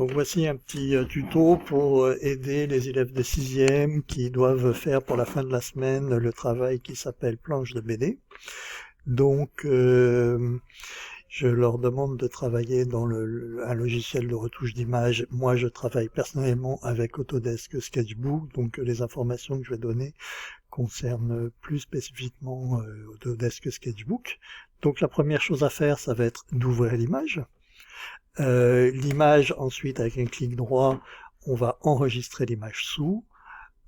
Donc voici un petit tuto pour aider les élèves de 6e qui doivent faire pour la fin de la semaine le travail qui s'appelle planche de BD. Donc je leur demande de travailler dans un logiciel de retouche d'image. Moi je travaille personnellement avec Autodesk Sketchbook, donc les informations que je vais donner concernent plus spécifiquement Autodesk Sketchbook. Donc la première chose à faire, ça va être d'ouvrir l'image. L'image, ensuite, avec un clic droit, on va enregistrer l'image sous.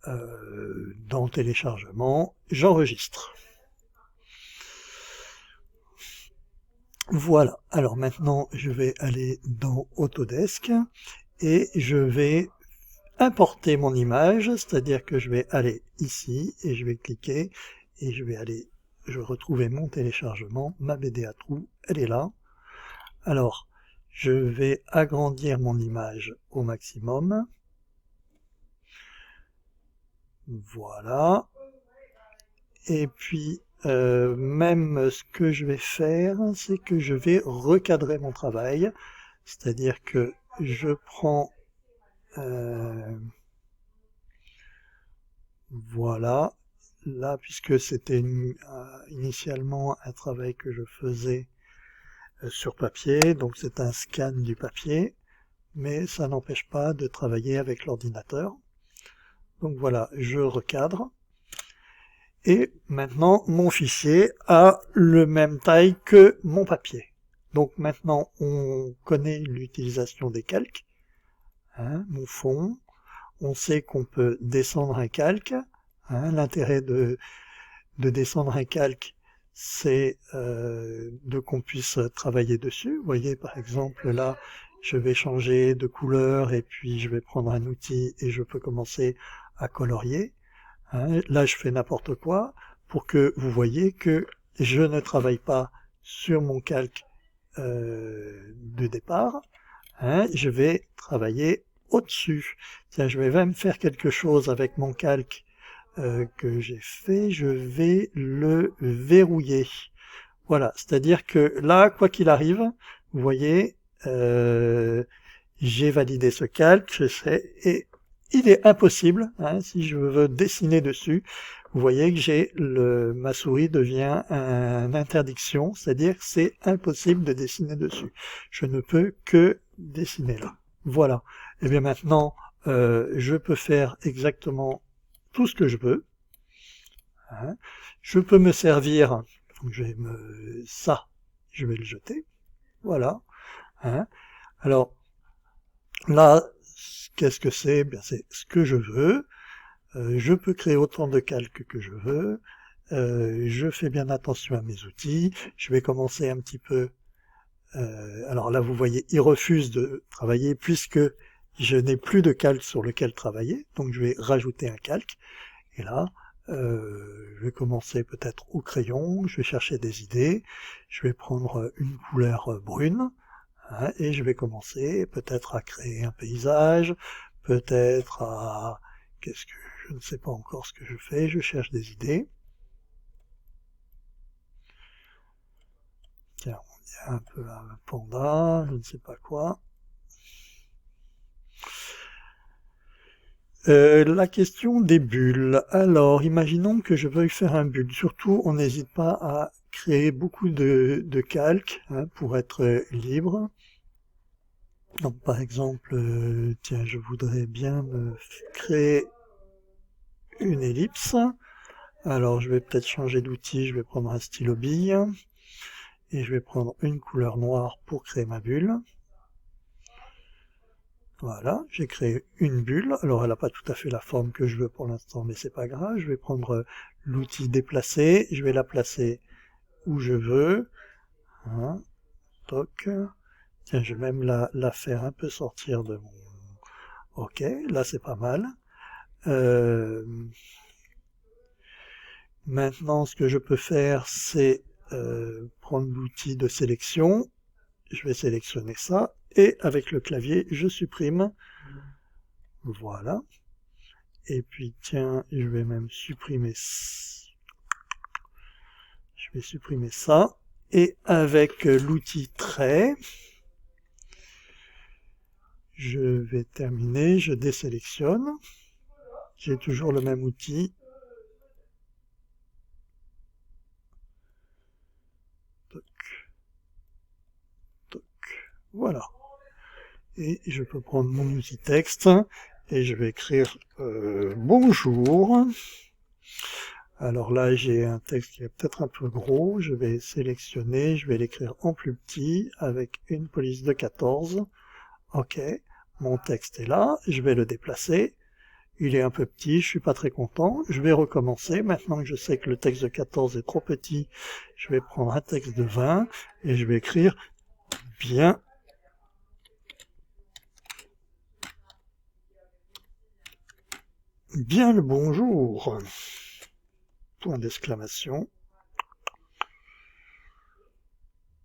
Dans téléchargement, j'enregistre. Voilà, alors maintenant je vais aller dans Autodesk et je vais importer mon image, c'est-à-dire que je vais aller ici et je vais cliquer et je vais retrouver mon téléchargement, ma BD à trous, elle est là. Alors, je vais agrandir mon image au maximum. Voilà. Et puis, même ce que je vais faire, c'est que je vais recadrer mon travail. C'est-à-dire que je prends... voilà. Là, puisque c'était initialement un travail que je faisais sur papier, donc c'est un scan du papier, mais ça n'empêche pas de travailler avec l'ordinateur. Donc voilà, je recadre. Et maintenant, mon fichier a le même taille que mon papier. Donc maintenant, on connaît l'utilisation des calques. Mon fond. On sait qu'on peut descendre un calque. L'intérêt de descendre un calque, c'est qu'on puisse travailler dessus. Vous voyez, par exemple, là, je vais changer de couleur et puis je vais prendre un outil et je peux commencer à colorier. Là, je fais n'importe quoi pour que vous voyez que je ne travaille pas sur mon calque de départ. Je vais travailler au-dessus. Tiens, je vais même faire quelque chose avec mon calque que j'ai fait. Je vais le verrouiller. Voilà, c'est-à-dire que là, quoi qu'il arrive, vous voyez, j'ai validé ce calque, je sais, et il est impossible, si je veux dessiner dessus, vous voyez que ma souris devient une interdiction, c'est-à-dire que c'est impossible de dessiner dessus. Je ne peux que dessiner là. Voilà. Et bien maintenant, je peux faire exactement tout ce que je veux. Je peux me servir, donc ça, je vais le jeter. Voilà. Alors, là, qu'est-ce que c'est? Bien, c'est ce que je veux. Je peux créer autant de calques que je veux. Je fais bien attention à mes outils. Je vais commencer un petit peu... alors là, vous voyez, il refuse de travailler puisque je n'ai plus de calque sur lequel travailler. Donc, je vais rajouter un calque. Et là, je vais commencer peut-être au crayon. Je vais chercher des idées. Je vais prendre une couleur brune. Et je vais commencer peut-être à créer un paysage, peut-être à... je ne sais pas encore ce que je fais, je cherche des idées. Tiens, on dirait un peu un panda, je ne sais pas quoi. La question des bulles. Alors, imaginons que je veuille faire un bulle. Surtout, on n'hésite pas à créer beaucoup de calques pour être libre. Donc par exemple, tiens, je voudrais bien me créer une ellipse. Alors je vais peut-être changer d'outil, je vais prendre un stylo bille et je vais prendre une couleur noire pour créer ma bulle. Voilà, j'ai créé une bulle. Alors elle n'a pas tout à fait la forme que je veux pour l'instant, mais c'est pas grave. Je vais prendre l'outil déplacer, je vais la placer où je veux. Toc. Tiens, je vais même la faire un peu sortir de mon... Ok, là c'est pas mal. Maintenant, ce que je peux faire, c'est prendre l'outil de sélection. Je vais sélectionner ça. Et avec le clavier, je supprime. Voilà. Et puis, tiens, je vais même supprimer... Je vais supprimer ça. Et avec l'outil trait, Je vais terminer, je désélectionne. J'ai toujours le même outil. Toc, toc, voilà. Et je peux prendre mon outil texte et je vais écrire bonjour. Alors là, j'ai un texte qui est peut-être un peu gros. Je vais sélectionner, je vais l'écrire en plus petit avec une police de 14. Ok, mon texte est là, je vais le déplacer. Il est un peu petit, je suis pas très content. Je vais recommencer. Maintenant que je sais que le texte de 14 est trop petit, je vais prendre un texte de 20 et je vais écrire bien. Bien le bonjour. Point d'exclamation.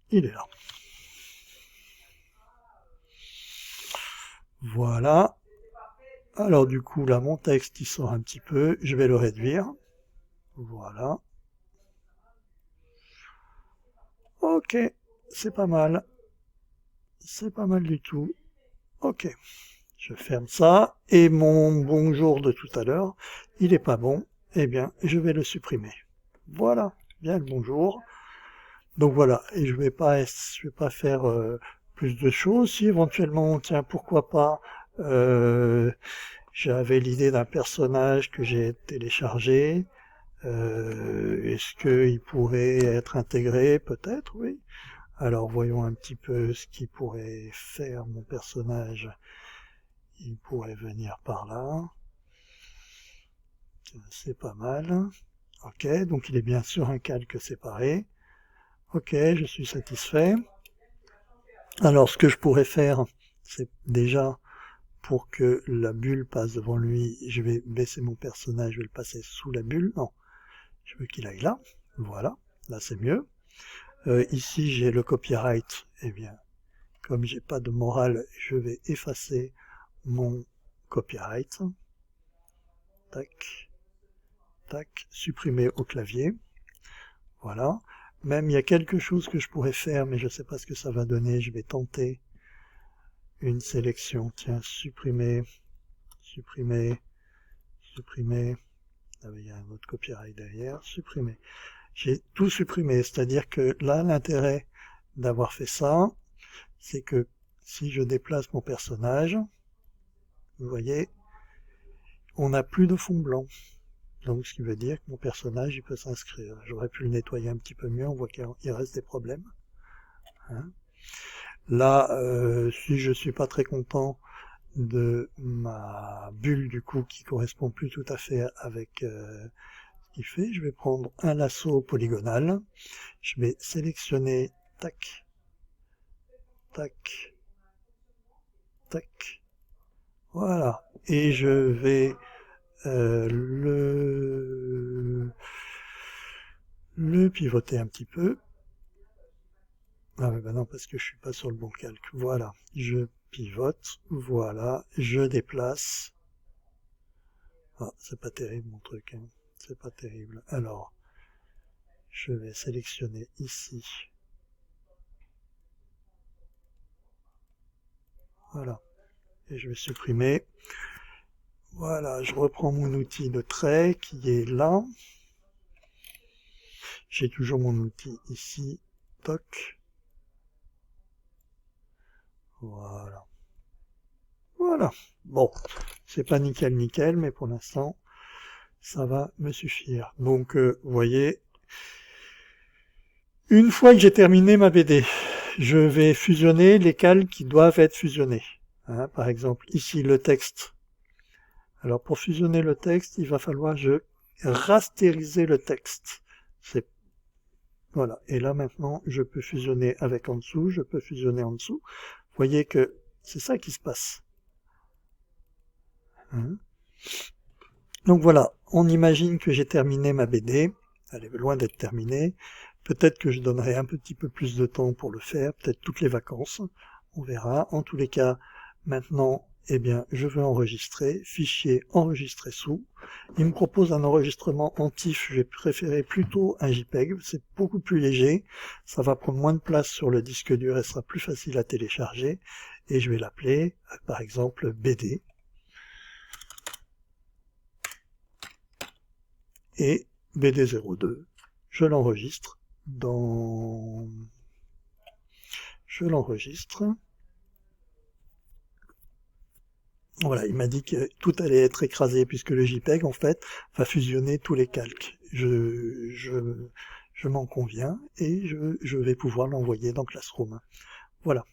Il est là. Voilà. Alors du coup, là, mon texte, il sort un petit peu. Je vais le réduire. Voilà. Ok, c'est pas mal. C'est pas mal du tout. Ok. Je ferme ça. Et mon bonjour de tout à l'heure, il est pas bon. Eh bien, je vais le supprimer. Voilà. Bien le bonjour. Donc voilà. Et je vais pas faire plus de choses. Si éventuellement, tiens, pourquoi pas, j'avais l'idée d'un personnage que j'ai téléchargé. Est-ce qu'il pourrait être intégré? Peut-être, oui. Alors voyons un petit peu ce qu'il pourrait faire mon personnage. Il pourrait venir par là. C'est pas mal. Ok, donc il est bien sur un calque séparé. Ok, je suis satisfait. Alors ce que je pourrais faire, c'est déjà pour que la bulle passe devant lui, je vais baisser mon personnage, je vais le passer sous la bulle. Non, je veux qu'il aille là. Voilà, là c'est mieux. Ici j'ai le copyright. Eh bien, comme j'ai pas de morale, je vais effacer mon copyright. Tac, tac, supprimer au clavier. Voilà. Même il y a quelque chose que je pourrais faire, mais je ne sais pas ce que ça va donner. Je vais tenter une sélection. Tiens, supprimer, supprimer, supprimer. Ah oui, il y a un autre copyright derrière. Supprimer. J'ai tout supprimé, c'est-à-dire que là, l'intérêt d'avoir fait ça, c'est que si je déplace mon personnage, vous voyez, on n'a plus de fond blanc. Donc ce qui veut dire que mon personnage, il peut s'inscrire. J'aurais pu le nettoyer un petit peu mieux, on voit qu'il reste des problèmes. Hein. Là, si je suis pas très content de ma bulle du coup qui correspond plus tout à fait avec ce qu'il fait, je vais prendre un lasso polygonal. Je vais sélectionner, tac, tac, tac, voilà. Et je vais le pivoter un petit peu. Ah mais ben non, parce que je suis pas sur le bon calque. Voilà, je pivote, voilà, je déplace. Ah, c'est pas terrible mon truc, hein. C'est pas terrible. Alors, je vais sélectionner ici. Voilà, et je vais supprimer. Voilà, je reprends mon outil de trait qui est là. J'ai toujours mon outil ici. Toc. Voilà. Voilà. Bon, c'est pas nickel nickel, mais pour l'instant, ça va me suffire. Donc, vous voyez, une fois que j'ai terminé ma BD, je vais fusionner les cales qui doivent être fusionnées. Hein, par exemple, ici, le texte. Alors, pour fusionner le texte, il va falloir rastériser le texte. Voilà. Et là, maintenant, je peux fusionner avec en dessous, je peux fusionner en dessous. Vous voyez que c'est ça qui se passe. Hein. Donc voilà, on imagine que j'ai terminé ma BD. Elle est loin d'être terminée. Peut-être que je donnerai un petit peu plus de temps pour le faire, peut-être toutes les vacances. On verra. En tous les cas, maintenant, eh bien, je veux enregistrer, fichier enregistrer sous. Il me propose un enregistrement en TIFF, j'ai préféré plutôt un JPEG, c'est beaucoup plus léger, ça va prendre moins de place sur le disque dur et sera plus facile à télécharger, et je vais l'appeler, par exemple, BD. Et BD02, je l'enregistre dans... Je l'enregistre. Voilà, il m'a dit que tout allait être écrasé puisque le JPEG, en fait, va fusionner tous les calques. Je m'en conviens et je vais pouvoir l'envoyer dans Classroom. Voilà.